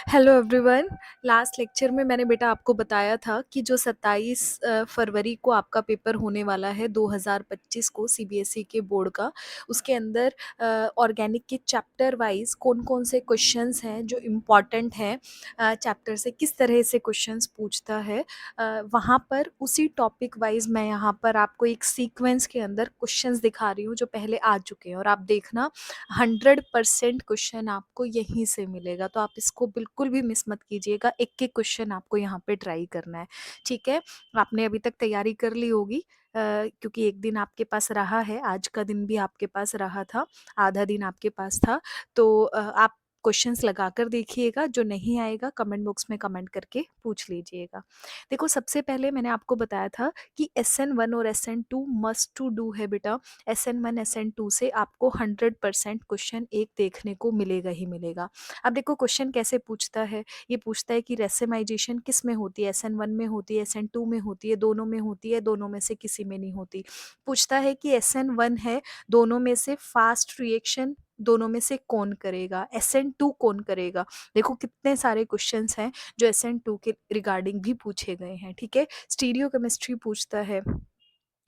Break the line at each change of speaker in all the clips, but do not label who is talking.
Hello everyone. Last lecture में मैंने बेटा आपको बताया था कि जो 27 फरवरी को आपका पेपर होने वाला है 2025 को सीबीएसई के बोर्ड का, उसके अंदर ऑर्गेनिक के चैप्टर वाइज कौन कौन से क्वेश्चंस हैं जो इम्पॉर्टेंट हैं, चैप्टर से किस तरह से क्वेश्चंस पूछता है, वहाँ पर उसी टॉपिक वाइज मैं यहाँ पर आपको एक सीक्वेंस के अंदर क्वेश्चंस दिखा रही हूँ जो पहले आ चुके हैं, और आप देखना 100% क्वेश्चन आपको यहीं से मिलेगा, तो आप इसको बिल्कुल भी मिस मत कीजिएगा। एक एक क्वेश्चन आपको यहाँ पे ट्राई करना है, ठीक है। आपने अभी तक तैयारी कर ली होगी, क्योंकि एक दिन आपके पास रहा है, आज का दिन भी आपके पास रहा था, आधा दिन आपके पास था। तो आप क्वेश्चंस लगा कर देखिएगा, जो नहीं आएगा कमेंट बॉक्स में कमेंट करके पूछ लीजिएगा। देखो, सबसे पहले मैंने आपको बताया था कि SN1 और SN2 मस्ट टू डू है बेटा। SN1 SN2 से आपको 100% क्वेश्चन एक देखने को मिलेगा ही मिलेगा। अब देखो क्वेश्चन कैसे पूछता है, ये पूछता है कि रेसेमाइजेशन किस में होती है, SN1 में होती है, SN2 में होती है, दोनों में होती है, दोनों में से किसी में नहीं होती। पूछता है कि SN1 है, दोनों में से फास्ट रिएक्शन दोनों में से कौन करेगा, SN2 कौन करेगा। देखो कितने सारे क्वेश्चंस हैं जो SN2 के रिगार्डिंग भी पूछे गए हैं, ठीक है। स्टीरियो केमिस्ट्री पूछता है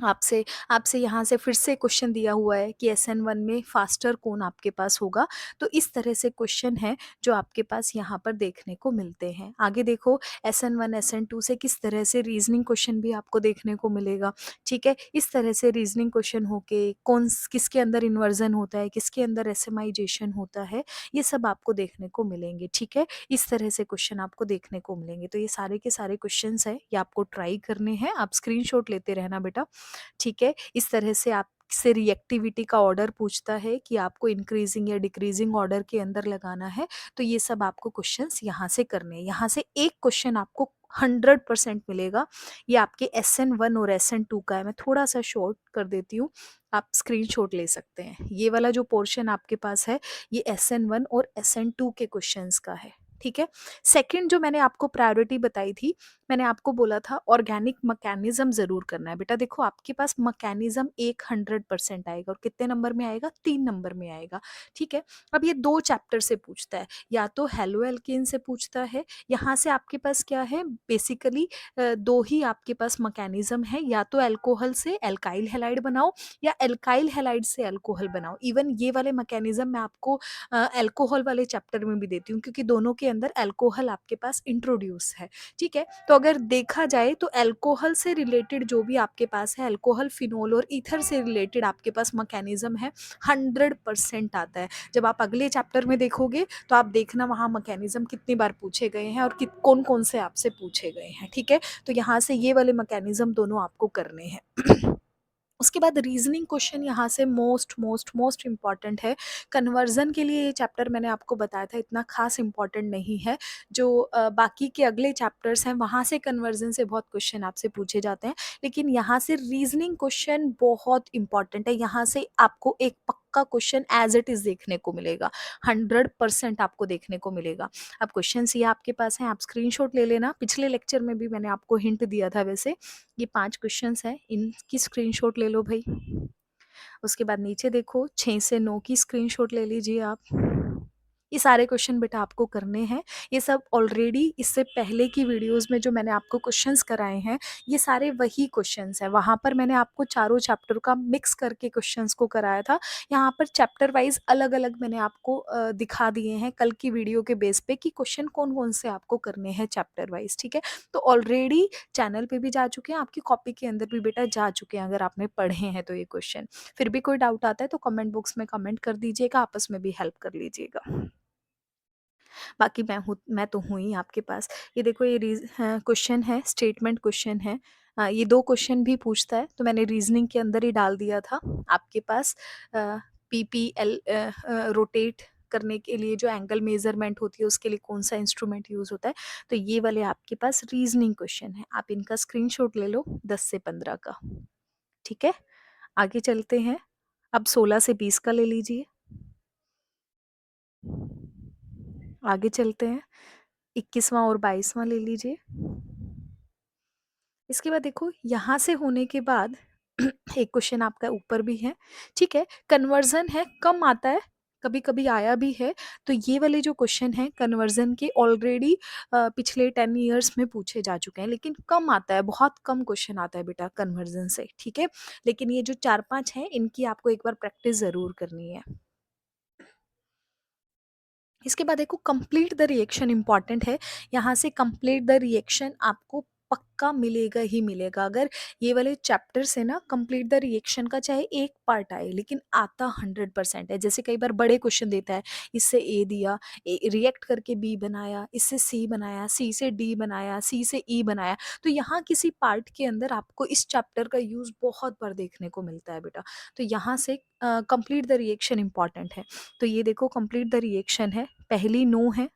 आपसे आपसे यहाँ से फिर से क्वेश्चन दिया हुआ है कि SN1 में फास्टर कौन आपके पास होगा। तो इस तरह से क्वेश्चन है जो आपके पास यहाँ पर देखने को मिलते हैं। आगे देखो, SN1 SN2 से किस तरह से रीजनिंग क्वेश्चन भी आपको देखने को मिलेगा, ठीक है। इस तरह से रीजनिंग क्वेश्चन होके किसके अंदर इन्वर्जन होता है, किसके अंदर एसेमाइजेशन होता है, ये सब आपको देखने को मिलेंगे, ठीक है। इस तरह से क्वेश्चन आपको देखने को मिलेंगे। तो ये सारे के सारे क्वेश्चन है, ये आपको ट्राई करने हैं। आप स्क्रीनशॉट लेते रहना बेटा, ठीक है। इस तरह से आपसे रिएक्टिविटी का ऑर्डर पूछता है कि आपको इंक्रीजिंग या डिक्रीजिंग ऑर्डर के अंदर लगाना है। तो ये सब आपको क्वेश्चंस यहाँ से करने हैं। यहाँ से एक क्वेश्चन आपको 100% मिलेगा। ये आपके SN1 और SN2 का है। मैं थोड़ा सा शॉर्ट कर देती हूँ, आप स्क्रीनशॉट ले सकते हैं। ये वाला जो पोर्शन आपके पास है, ये SN1 और SN2 के क्वेश्चंस का है, ठीक है। सेकंड जो मैंने आपको प्रायोरिटी बताई थी, मैंने आपको बोला था ऑर्गेनिक मैकेनिज्म जरूर करना है बेटा। देखो आपके पास मैकेनिज्म 100% आएगा, और कितने नंबर में आएगा, 3 नंबर में आएगा, ठीक है। अब ये 2 चैप्टर से पूछता है, या तो हेलो एल्केन से पूछता है। यहाँ से आपके पास क्या है, बेसिकली 2 ही आपके पास मैकेनिज्म है, या तो अल्कोहल से एल्काइल हैलाइड बनाओ, या एल्काइल हैलाइड से अल्कोहल बनाओ। इवन ये वाले मैकेनिज्म मैं आपको अल्कोहल वाले चैप्टर में भी देती हूँ, क्योंकि दोनों के अंदर अल्कोहल आपके पास इंट्रोड्यूस है, ठीक है। तो अगर देखा जाए तो अल्कोहल से रिलेटेड जो भी आपके पास है, अल्कोहल, फिनोल और ईथर से रिलेटेड आपके पास मैकेनिज्म है, 100% आता है। जब आप अगले चैप्टर में देखोगे तो आप देखना वहाँ मैकेनिज्म कितनी बार पूछे गए हैं और कौन कौन से आपसे पूछे गए हैं, ठीक है। तो यहाँ से ये वाले मैकेनिज्म दोनों आपको करने हैं। उसके बाद रीजनिंग क्वेश्चन यहाँ से मोस्ट मोस्ट मोस्ट इम्पॉर्टेंट है। कन्वर्जन के लिए ये चैप्टर मैंने आपको बताया था, इतना खास इम्पॉर्टेंट नहीं है। जो बाकी के अगले चैप्टर्स हैं वहाँ से कन्वर्जन से बहुत क्वेश्चन आपसे पूछे जाते हैं, लेकिन यहाँ से रीजनिंग क्वेश्चन बहुत इंपॉर्टेंट है। यहाँ से आपको एक पक्का क्वेश्चन एज इट इज देखने को मिलेगा, 100% आपको देखने को मिलेगा। अब क्वेश्चन ये आपके पास हैं, आप स्क्रीनशॉट ले लेना। पिछले लेक्चर में भी मैंने आपको हिंट दिया था, वैसे ये 5 क्वेश्चंस हैं, इनकी स्क्रीनशॉट ले लो भाई। उसके बाद नीचे देखो 6 से 9 की स्क्रीनशॉट ले लीजिए आप। ये सारे क्वेश्चन बेटा आपको करने हैं। ये सब ऑलरेडी इससे पहले की वीडियोस में जो मैंने आपको क्वेश्चंस कराए हैं, ये सारे वही क्वेश्चंस हैं। वहाँ पर मैंने आपको चारों चैप्टर का मिक्स करके क्वेश्चंस को कराया था। यहाँ पर चैप्टर वाइज अलग अलग मैंने आपको दिखा दिए हैं कल की वीडियो के बेस पे कि क्वेश्चन कौन कौन से आपको करने हैं चैप्टर वाइज, ठीक है। तो ऑलरेडी चैनल पे भी जा चुके हैं, आपकी कॉपी के अंदर भी बेटा जा चुके हैं, अगर आपने पढ़े हैं तो ये क्वेश्चन। फिर भी कोई डाउट आता है तो कमेंट बॉक्स में कमेंट कर दीजिएगा, आपस में भी हेल्प कर लीजिएगा। बाकी मैं तो हूँ ही आपके पास। ये देखो, ये क्वेश्चन है, स्टेटमेंट क्वेश्चन है। ये 2 क्वेश्चन भी पूछता है, तो मैंने रीजनिंग के अंदर ही डाल दिया था आपके पास। PPL रोटेट करने के लिए जो एंगल मेजरमेंट होती है, उसके लिए कौन सा इंस्ट्रूमेंट यूज होता है। तो ये वाले आपके पास रीजनिंग क्वेश्चन है, आप इनका स्क्रीनशॉट ले लो 10 से 15 का, ठीक है। आगे चलते हैं, अब 16 से 20 का ले लीजिए। आगे चलते हैं, 21वां और 22वां ले लीजिए। इसके बाद देखो, यहाँ से होने के बाद एक क्वेश्चन आपका ऊपर भी है, ठीक है। कन्वर्जन है, कम आता है, कभी-कभी आया भी है। तो ये वाले जो क्वेश्चन हैं कन्वर्ज़न के ऑलरेडी पिछले 10 इयर्स में पूछे जा चुके हैं, लेकिन कम आता है, बहुत कम क्वेश्चन आता है बेटा कन्वर्ज़न से, ठीक है? लेकिन ये जो 4-5 हैं इनकी आपको एक बार प्रैक्टिस ज़रूर करनी है। इसके बाद देखो कंप्लीट द रिएक्शन इम्पॉर्टेंट है। यहाँ से कंप्लीट द रिएक्शन आपको पक्का मिलेगा ही मिलेगा। अगर ये वाले चैप्टर से ना कंप्लीट द रिएक्शन का चाहे एक पार्ट आए लेकिन आता 100% है। जैसे कई बार बड़े क्वेश्चन देता है, इससे ए दिया, रिएक्ट करके बी बनाया, इससे सी बनाया, सी से डी बनाया, सी से ई बनाया। तो यहाँ किसी पार्ट के अंदर आपको इस चैप्टर का यूज़ बहुत बार देखने को मिलता है बेटा। तो यहाँ से कंप्लीट द रिएक्शन इम्पॉर्टेंट है। तो ये देखो कंप्लीट द रिएक्शन है, पहली नो है,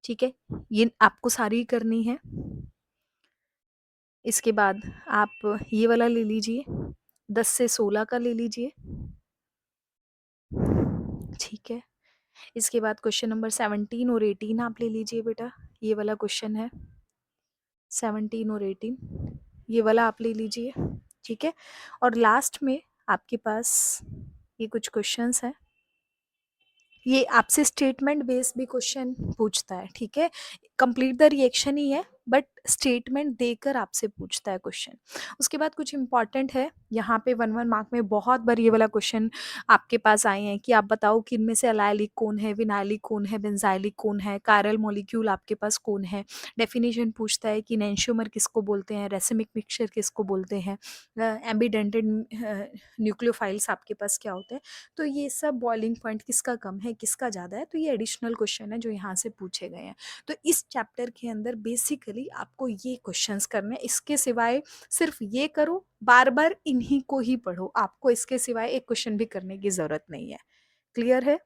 ठीक है? ये आपको सारी करनी है। इसके बाद आप ये वाला ले लीजिए, 10 से 16 का ले लीजिए, ठीक है? इसके बाद क्वेश्चन नंबर 17 और 18 आप ले लीजिए बेटा, ये वाला क्वेश्चन है, 17 और 18 ये वाला आप ले लीजिए, ठीक है? और लास्ट में आपके पास ये कुछ क्वेश्चंस हैं। ये आपसे स्टेटमेंट बेस्ड भी क्वेश्चन पूछता है, ठीक है? कंप्लीट द रिएक्शन ही है बट स्टेटमेंट देकर आपसे पूछता है क्वेश्चन। उसके बाद कुछ इंपॉर्टेंट है, यहाँ पे 1-1 मार्क में बहुत बार ये वाला क्वेश्चन आपके पास आए हैं कि आप बताओ कि इनमें से एलाइलिक कौन है, विनाइलिक कौन है, बेंजाइलिक कौन है, कायरल मॉलिक्यूल आपके पास कौन है। डेफिनेशन पूछता है कि एनेंटियोमर किसको बोलते हैं, रेसिमिक मिक्सचर किसको बोलते हैं, एम्बीडेंटेड न्यूक्लियोफाइल्स आपके पास क्या होते हैं। तो ये सब बॉइलिंग पॉइंट किसका कम है, किसका ज़्यादा है, तो ये एडिशनल क्वेश्चन है जो यहाँ से पूछे गए हैं। तो इस चैप्टर के अंदर बेसिकली आपको ये क्वेश्चंस करने हैं, इसके सिवाय सिर्फ ये करो, बार-बार इन्हीं को ही पढ़ो, आपको इसके सिवाय एक क्वेश्चन भी करने की ज़रूरत नहीं है। क्लियर है?